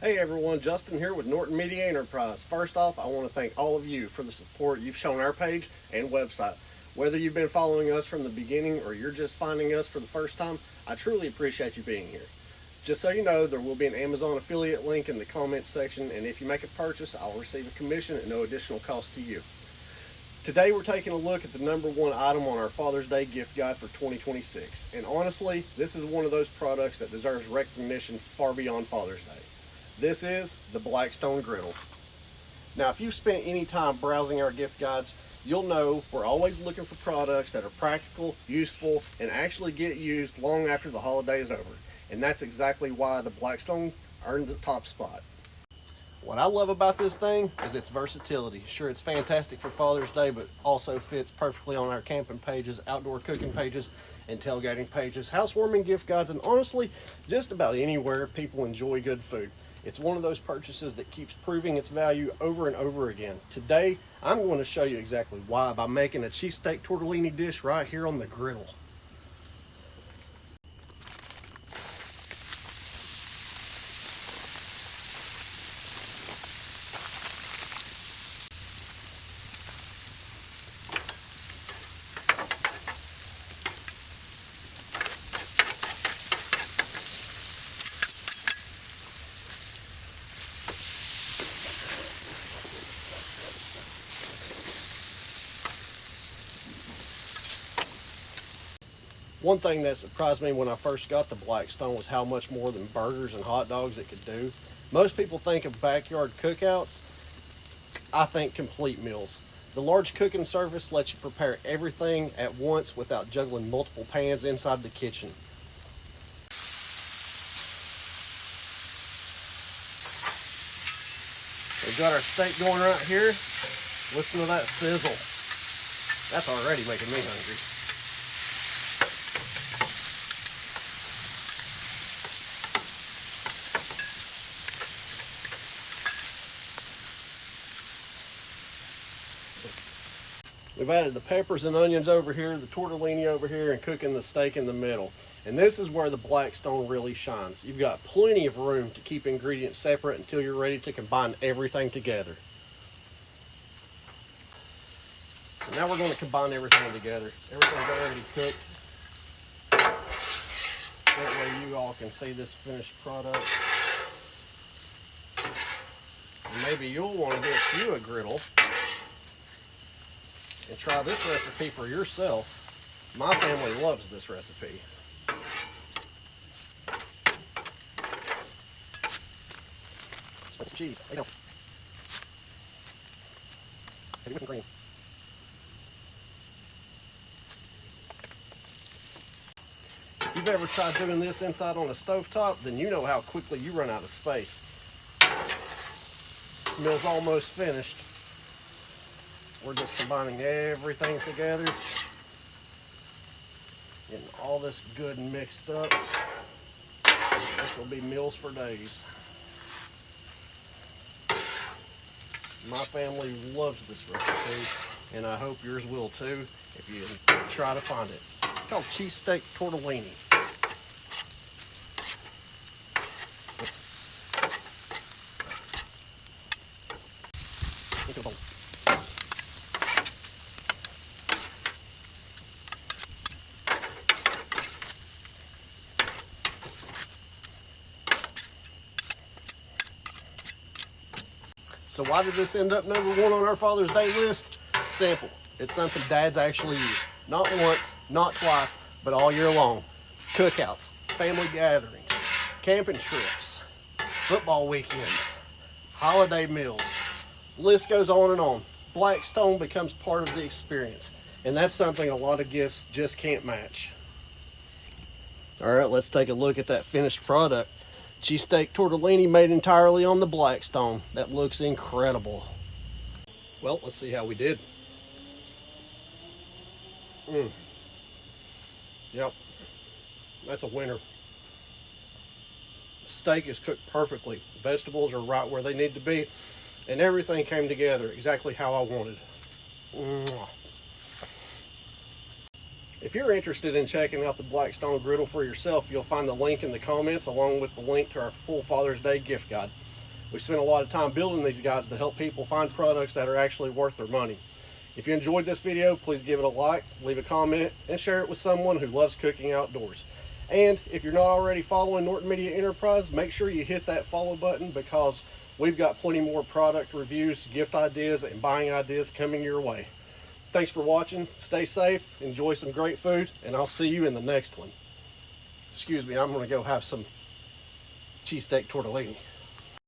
Hey everyone, Justin here with Norton Media Enterprise. First off, I want to thank all of you for the support you've shown our page and website. Whether you've been following us from the beginning or you're just finding us for the first time, I truly appreciate you being here. Just so you know, there will be an Amazon affiliate link in the comments section, and if you make a purchase, I'll receive a commission at no additional cost to you. Today we're taking a look at the number one item on our Father's Day gift guide for 2026. And honestly, this is one of those products that deserves recognition far beyond Father's Day. This is the Blackstone Griddle. Now, if you've spent any time browsing our gift guides, you'll know we're always looking for products that are practical, useful, and actually get used long after the holiday is over. And that's exactly why the Blackstone earned the top spot. What I love about this thing is its versatility. Sure, it's fantastic for Father's Day, but also fits perfectly on our camping pages, outdoor cooking pages, and tailgating pages, housewarming gift guides, and honestly, just about anywhere people enjoy good food. It's one of those purchases that keeps proving its value over and over again. Today, I'm going to show you exactly why by making a cheesesteak tortellini dish right here on the griddle. One thing that surprised me when I first got the Blackstone was how much more than burgers and hot dogs it could do. Most people think of backyard cookouts. I think complete meals. The large cooking surface lets you prepare everything at once without juggling multiple pans inside the kitchen. We've got our steak going right here. Listen to that sizzle. That's already making me hungry. We've added the peppers and onions over here, the tortellini over here, and cooking the steak in the middle. And this is where the Blackstone really shines. You've got plenty of room to keep ingredients separate until you're ready to combine everything together. So now we're going to combine everything together. Everything's already cooked. That way you all can see this finished product. And maybe you'll want to get you a griddle and try this recipe for yourself. My family loves this recipe. Cheese. Heavy whipping cream. If you've ever tried doing this inside on a stovetop, then you know how quickly you run out of space. Meal's almost finished. We're just combining everything together, getting all this good and mixed up. This will be meals for days. My family loves this recipe, and I hope yours will too if you try to find it. It's called cheesesteak tortellini. Look at the bowl. So why did this end up number one on our Father's Day list? Simple. It's something dads actually use. Not once, not twice, but all year long. Cookouts, family gatherings, camping trips, football weekends, holiday meals. List goes on and on. Blackstone becomes part of the experience. And that's something a lot of gifts just can't match. All right, let's take a look at that finished product. Cheesesteak tortellini made entirely on the Blackstone. That looks incredible. Well, let's see how we did. Yep, that's a winner. The steak is cooked perfectly. The vegetables are right where they need to be. And everything came together exactly how I wanted. If you're interested in checking out the Blackstone Griddle for yourself, you'll find the link in the comments along with the link to our full Father's Day gift guide. We spent a lot of time building these guides to help people find products that are actually worth their money. If you enjoyed this video, please give it a like, leave a comment, and share it with someone who loves cooking outdoors. And if you're not already following Norton Media Enterprise, make sure you hit that follow button, because we've got plenty more product reviews, gift ideas, and buying ideas coming your way. Thanks for watching. Stay safe, enjoy some great food, and I'll see you in the next one. Excuse me, I'm going to go have some cheesesteak tortellini.